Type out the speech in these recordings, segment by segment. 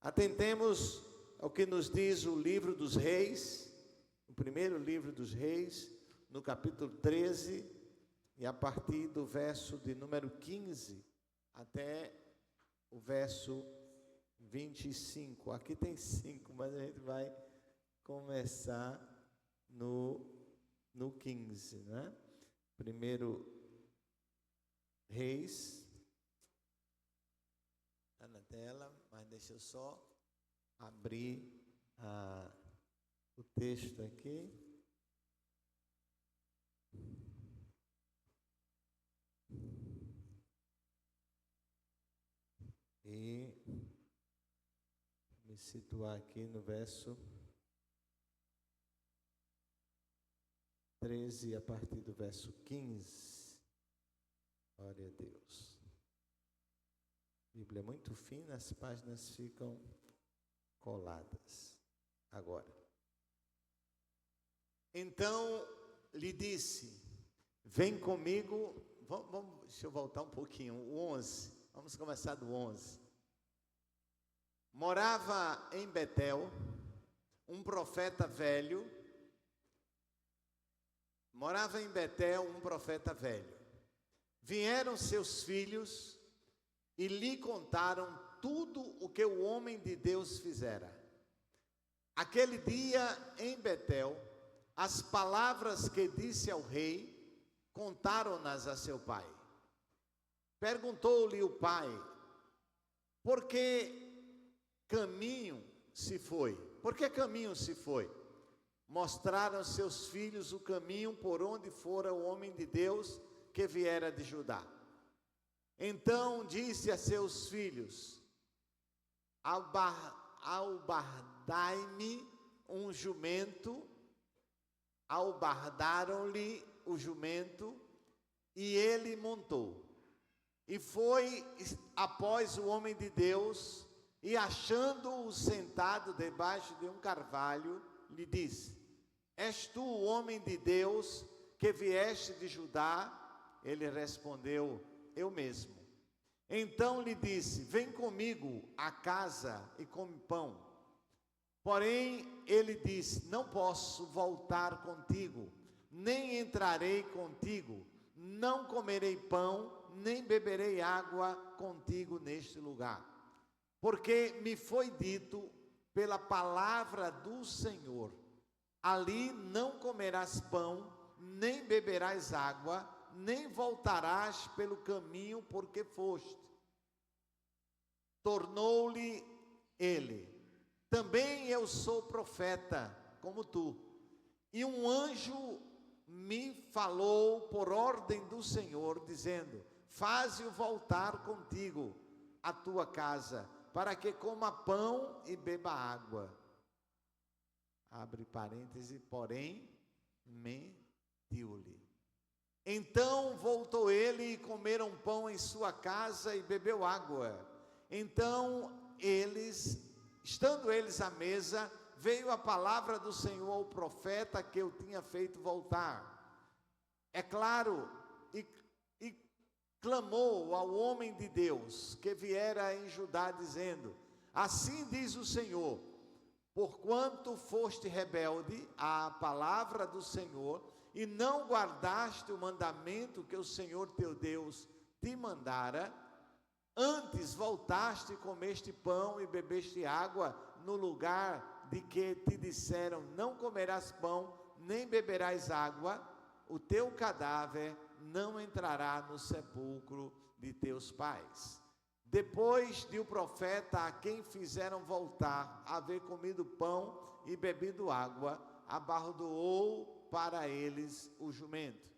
Atentemos ao que nos diz o livro dos Reis, o primeiro livro dos Reis, no capítulo 13, e a partir do verso de número 15 até o verso 25. Aqui tem 5, mas a gente vai começar no 15, né? Primeiro Reis, está na tela, mas deixa eu só abrir o texto aqui. E me situar aqui no verso 13, a partir do verso 15. Glória a Deus. A Bíblia é muito fina, as páginas ficam coladas. Agora. Então lhe disse: vem comigo. Deixa eu voltar um pouquinho. O 11. Vamos começar do 11. Morava em Betel um profeta velho. Morava em Betel um profeta velho. Vieram seus filhos e lhe contaram tudo o que o homem de Deus fizera. Aquele dia em Betel, as palavras que disse ao rei, contaram-nas a seu pai. Perguntou-lhe o pai: por que caminho se foi? Por que caminho se foi? Mostraram seus filhos o caminho por onde fora o homem de Deus que viera de Judá. Então disse a seus filhos: albardai-me um jumento. Albardaram-lhe o jumento e ele montou. E foi após o homem de Deus, e achando-o sentado debaixo de um carvalho, lhe disse: és tu o homem de Deus que vieste de Judá? Ele respondeu: eu mesmo. Então lhe disse: vem comigo à casa e come pão. Porém ele disse: não posso voltar contigo, nem entrarei contigo, não comerei pão, nem beberei água contigo neste lugar. Porque me foi dito pela palavra do Senhor: ali não comerás pão, nem beberás água, nem voltarás pelo caminho por que foste. Tornou-lhe ele: também eu sou profeta, como tu. E um anjo me falou por ordem do Senhor, dizendo: faze-o voltar contigo à tua casa, para que coma pão e beba água. Abre parêntese, porém, mentiu-lhe. Então voltou ele e comeram pão em sua casa e bebeu água. Então estando eles à mesa, veio a palavra do Senhor ao profeta que eu tinha feito voltar. É claro, e clamou ao homem de Deus que viera em Judá, dizendo: assim diz o Senhor, porquanto foste rebelde à palavra do Senhor, e não guardaste o mandamento que o Senhor teu Deus te mandara, antes voltaste e comeste pão e bebeste água no lugar de que te disseram: não comerás pão, nem beberás água, o teu cadáver não entrará no sepulcro de teus pais. Depois de o profeta a quem fizeram voltar haver comido pão e bebido água, abardoou para eles o jumento.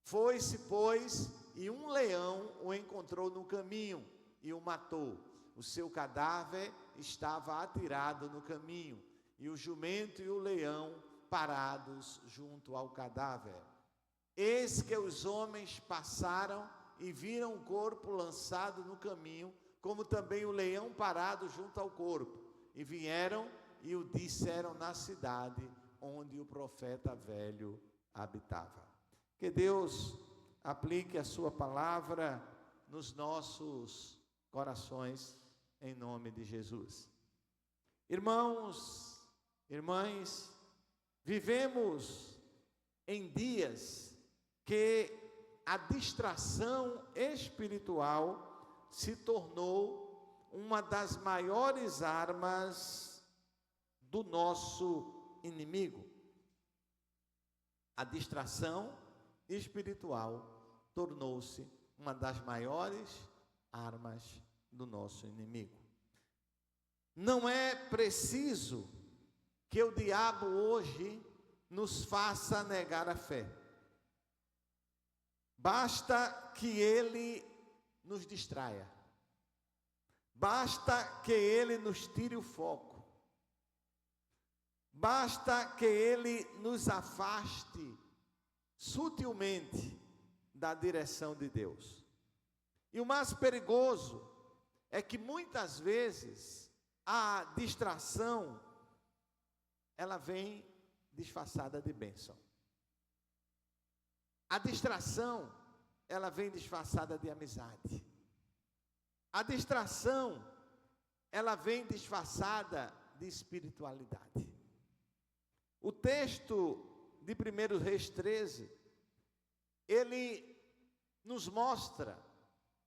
Foi-se, pois, e um leão o encontrou no caminho e o matou. O seu cadáver estava atirado no caminho, e o jumento e o leão parados junto ao cadáver. Eis que os homens passaram e viram o corpo lançado no caminho, como também o leão parado junto ao corpo, e vieram e o disseram na cidade onde o profeta velho habitava. Que Deus aplique a sua palavra nos nossos corações, em nome de Jesus. Irmãos, irmãs, vivemos em dias que a distração espiritual se tornou uma das maiores armas do nosso inimigo. A distração espiritual tornou-se uma das maiores armas do nosso inimigo. Não é preciso que o diabo hoje nos faça negar a fé. Basta que ele nos distraia. Basta que ele nos tire o foco. Basta que ele nos afaste sutilmente da direção de Deus. E o mais perigoso é que muitas vezes a distração, ela vem disfarçada de bênção. A distração, ela vem disfarçada de amizade. A distração, ela vem disfarçada de espiritualidade. O texto de 1 Reis 13, ele nos mostra,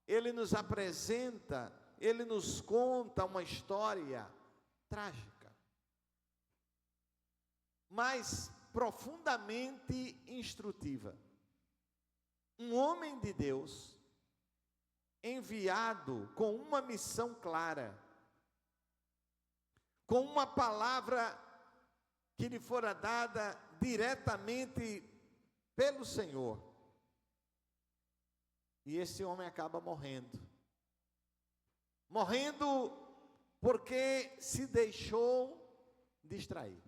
ele nos apresenta, ele nos conta uma história trágica, mas profundamente instrutiva. Um homem de Deus, enviado com uma missão clara, com uma palavra que lhe fora dada diretamente pelo Senhor. E esse homem acaba morrendo. Morrendo porque se deixou distrair.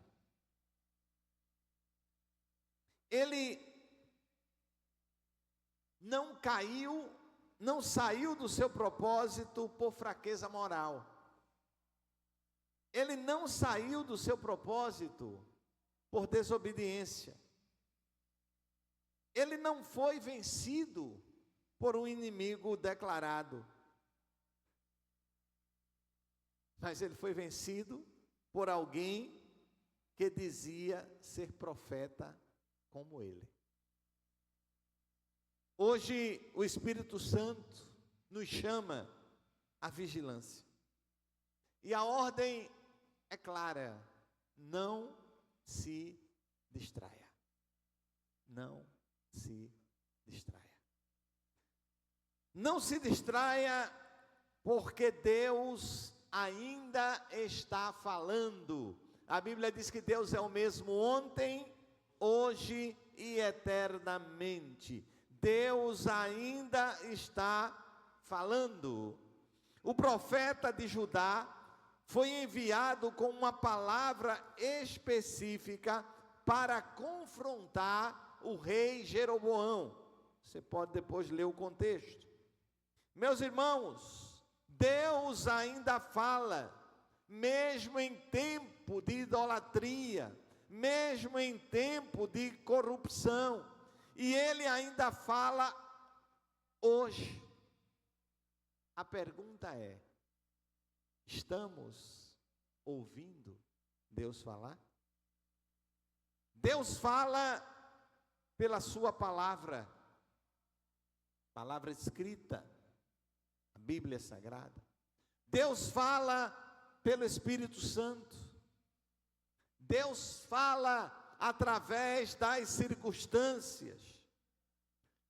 Ele não caiu, não saiu do seu propósito por fraqueza moral. Ele não saiu do seu propósito por desobediência. Ele não foi vencido por um inimigo declarado. Mas ele foi vencido por alguém que dizia ser profeta como ele. Hoje o Espírito Santo nos chama à vigilância. E a ordem é clara: não se distraia. Não se distraia. Não se distraia, porque Deus ainda está falando. A Bíblia diz que Deus é o mesmo ontem, hoje e eternamente. Deus ainda está falando. O profeta de Judá foi enviado com uma palavra específica para confrontar o rei Jeroboão. Você pode depois ler o contexto. Meus irmãos, Deus ainda fala, mesmo em tempo de idolatria, mesmo em tempo de corrupção, e Ele ainda fala hoje. A pergunta é: estamos ouvindo Deus falar? Deus fala pela sua palavra escrita, a Bíblia Sagrada. Deus fala pelo Espírito Santo. Deus fala através das circunstâncias.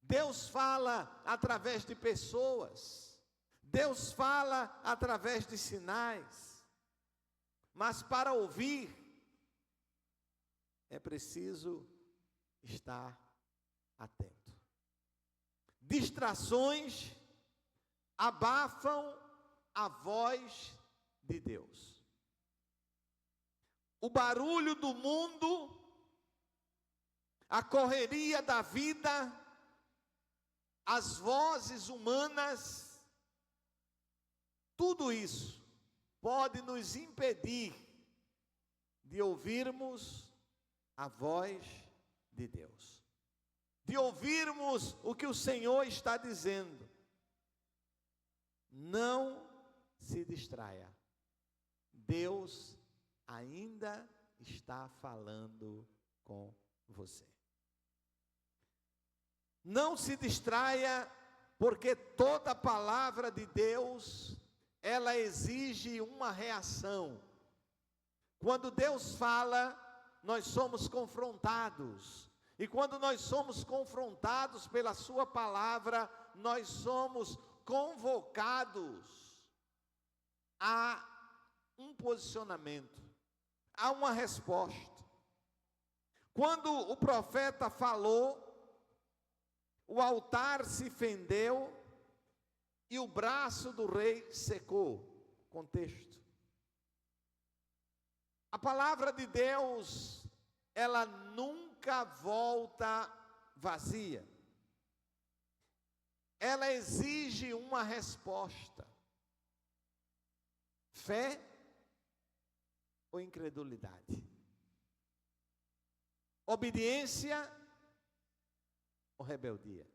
Deus fala através de pessoas. Deus fala através de sinais. Mas para ouvir, é preciso estar atento. Distrações abafam a voz de Deus. O barulho do mundo, a correria da vida, as vozes humanas, tudo isso pode nos impedir de ouvirmos a voz de Deus, de ouvirmos o que o Senhor está dizendo. Não se distraia. Deus ainda está falando com você. Não se distraia, porque toda palavra de Deus, ela exige uma reação. Quando Deus fala, nós somos confrontados. E quando nós somos confrontados pela sua palavra, nós somos convocados a um posicionamento, a uma resposta. Quando o profeta falou, o altar se fendeu e o braço do rei secou. Contexto. A palavra de Deus, ela nunca volta vazia. Ela exige uma resposta. Fé ou incredulidade? Obediência ou rebeldia?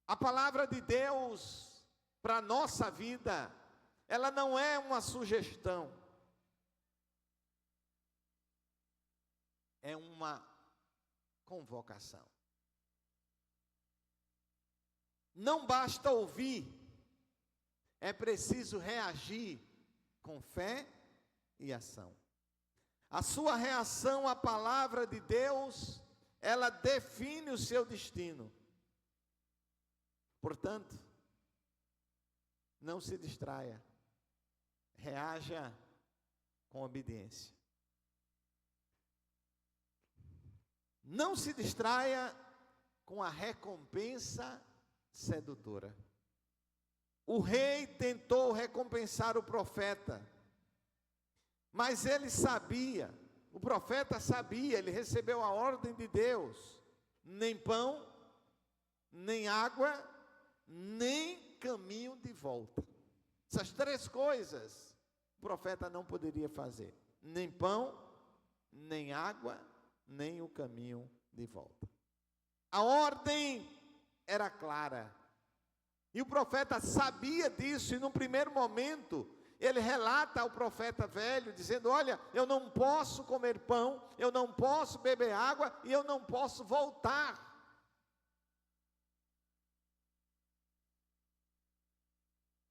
A palavra de Deus para a nossa vida, ela não é uma sugestão, é uma convocação. Não basta ouvir, é preciso reagir com fé e ação. A sua reação à palavra de Deus, ela define o seu destino. Portanto, não se distraia, reaja com obediência. Não se distraia com a recompensa sedutora. O rei tentou recompensar o profeta, mas ele sabia, o profeta sabia, ele recebeu a ordem de Deus: nem pão, nem água, nem caminho de volta. Essas três coisas o profeta não poderia fazer: nem pão, nem água, nem o caminho de volta. A ordem era clara, e o profeta sabia disso, e no primeiro momento ele relata ao profeta velho, dizendo: olha, eu não posso comer pão, eu não posso beber água, e eu não posso voltar.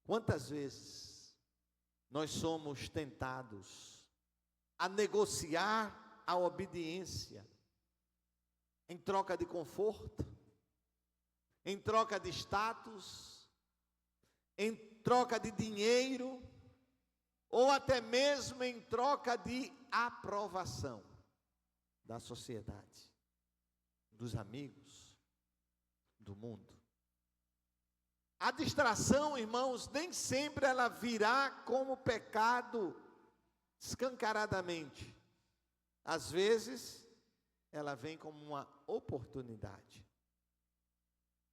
Quantas vezes nós somos tentados a negociar a obediência em troca de conforto, em troca de status, em troca de dinheiro, ou até mesmo em troca de aprovação da sociedade, dos amigos, do mundo. A distração, irmãos, nem sempre ela virá como pecado escancaradamente. Às vezes, ela vem como uma oportunidade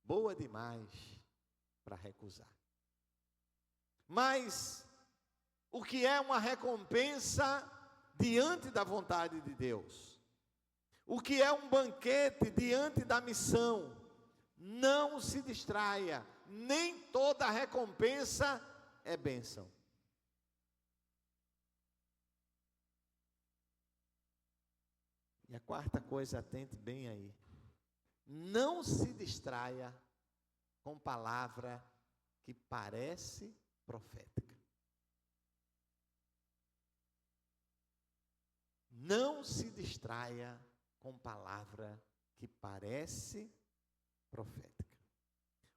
boa demais para recusar. Mas o que é uma recompensa diante da vontade de Deus? O que é um banquete diante da missão? Não se distraia, nem toda recompensa é bênção. E a quarta coisa, atente bem aí: não se distraia com palavra que parece profética. Não se distraia com palavra que parece profética.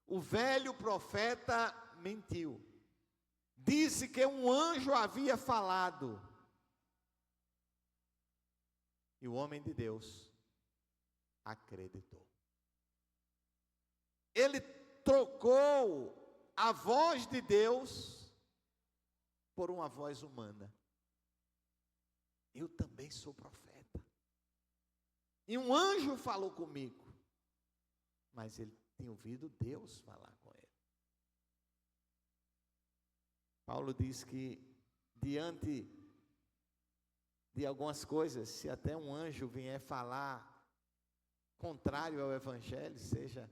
O velho profeta mentiu. Disse que um anjo havia falado. E o homem de Deus acreditou. Ele trocou a voz de Deus por uma voz humana. Eu também sou profeta. E um anjo falou comigo. Mas ele tinha ouvido Deus falar com ele. Paulo diz que diante de algumas coisas, se até um anjo vier falar contrário ao evangelho, seja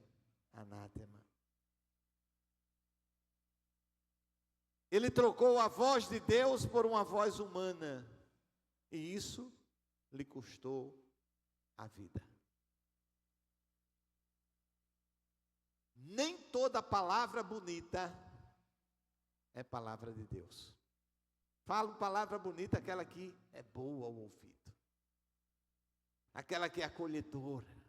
anátema. Ele trocou a voz de Deus por uma voz humana. E isso lhe custou a vida. Nem toda palavra bonita é palavra de Deus. Falo palavra bonita, aquela que é boa ao ouvido. Aquela que é acolhedora.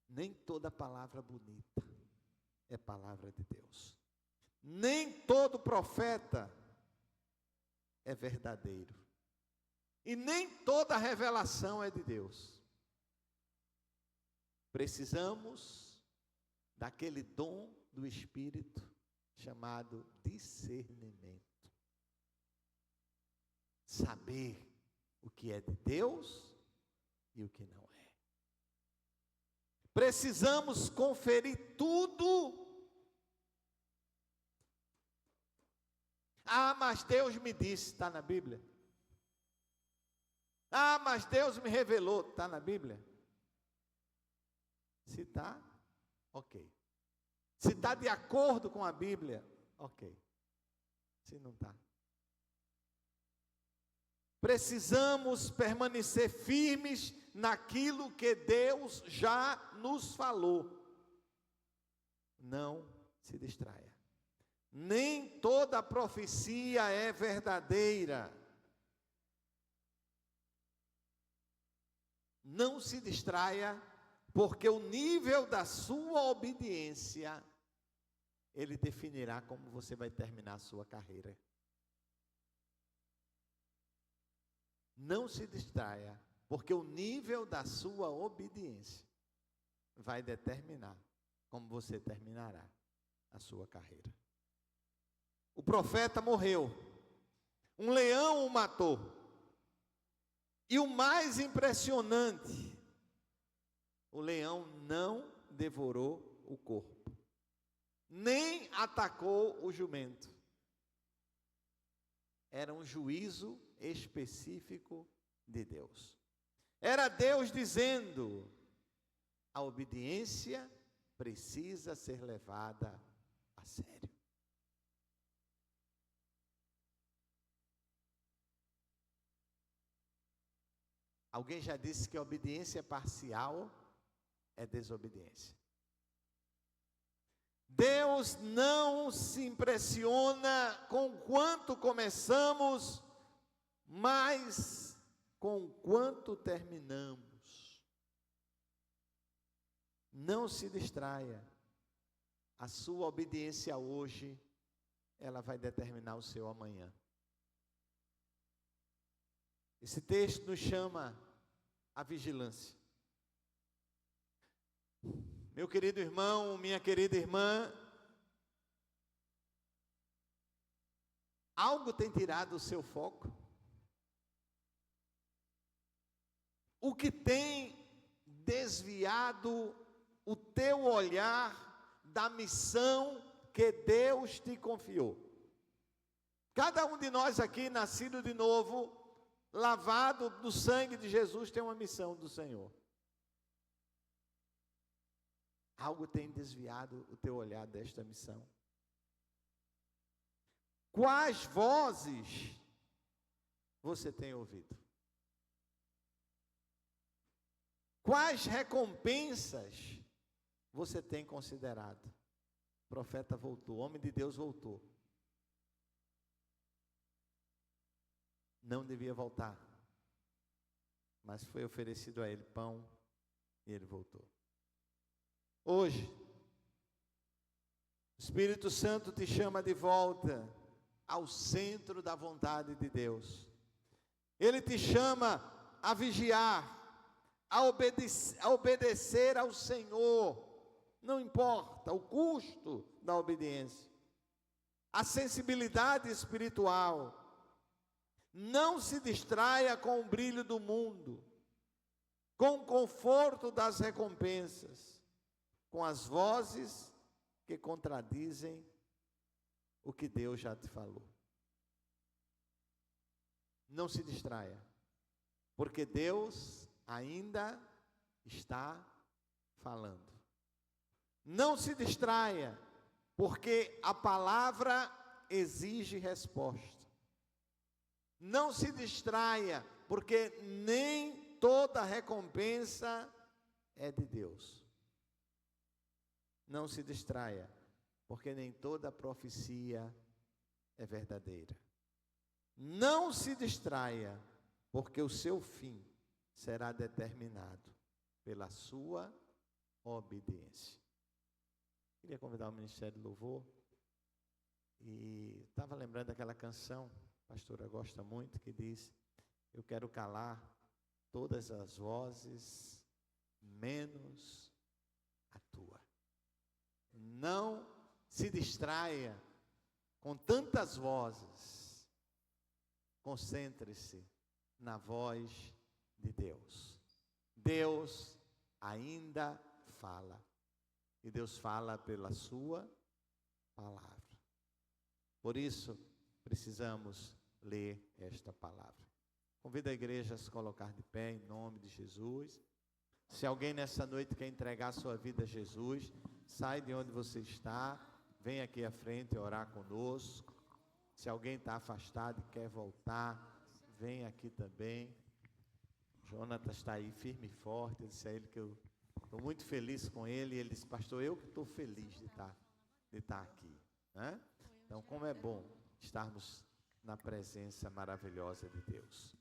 Nem toda palavra bonita é palavra de Deus. Nem todo profeta é verdadeiro. E nem toda revelação é de Deus. Precisamos daquele dom do Espírito chamado discernimento. Saber o que é de Deus e o que não é. Precisamos conferir tudo. Ah, mas Deus me disse, está na Bíblia. Ah, mas Deus me revelou, está na Bíblia. Se está, ok. Se está de acordo com a Bíblia, ok. Se não está. Precisamos permanecer firmes naquilo que Deus já nos falou. Não se distraia. Nem toda profecia é verdadeira. Não se distraia, porque o nível da sua obediência, ele definirá como você vai terminar a sua carreira. Não se distraia, porque o nível da sua obediência vai determinar como você terminará a sua carreira. O profeta morreu, um leão o matou, e o mais impressionante, o leão não devorou o corpo, nem atacou o jumento. Era um juízo específico de Deus. Era Deus dizendo: a obediência precisa ser levada a sério. Alguém já disse que a obediência parcial é desobediência. Deus não se impressiona com quanto começamos, mas com quanto terminamos. Não se distraia. A sua obediência hoje, ela vai determinar o seu amanhã. Esse texto nos chama à vigilância. Meu querido irmão, minha querida irmã, algo tem tirado o seu foco? O que tem desviado o teu olhar da missão que Deus te confiou? Cada um de nós aqui, nascido de novo, lavado no sangue de Jesus, tem uma missão do Senhor. Algo tem desviado o teu olhar desta missão? Quais vozes você tem ouvido? Quais recompensas você tem considerado? O profeta voltou, o homem de Deus voltou. Não devia voltar, mas foi oferecido a ele pão e ele voltou. Hoje, o Espírito Santo te chama de volta ao centro da vontade de Deus. Ele te chama a vigiar, a obedecer ao Senhor, não importa o custo da obediência, a sensibilidade espiritual. Não se distraia com o brilho do mundo, com o conforto das recompensas, com as vozes que contradizem o que Deus já te falou. Não se distraia, porque Deus ainda está falando. Não se distraia, porque a palavra exige resposta. Não se distraia, porque nem toda recompensa é de Deus. Não se distraia, porque nem toda profecia é verdadeira. Não se distraia, porque o seu fim será determinado pela sua obediência. Queria convidar o Ministério do Louvor. E estava lembrando daquela canção, a pastora gosta muito, que diz: eu quero calar todas as vozes, menos a tua. Não se distraia com tantas vozes. Concentre-se na voz de Deus. Deus ainda fala. E Deus fala pela sua palavra. Por isso, precisamos ler esta palavra. Convido a igreja a se colocar de pé em nome de Jesus. Se alguém nessa noite quer entregar a sua vida a Jesus, sai de onde você está, vem aqui à frente orar conosco. Se alguém está afastado e quer voltar, vem aqui também. Jonatas está aí firme e forte. Eu disse a ele que eu estou muito feliz com ele. E ele disse: pastor, eu que estou feliz de estar aqui, né? Então, como é bom estarmos na presença maravilhosa de Deus.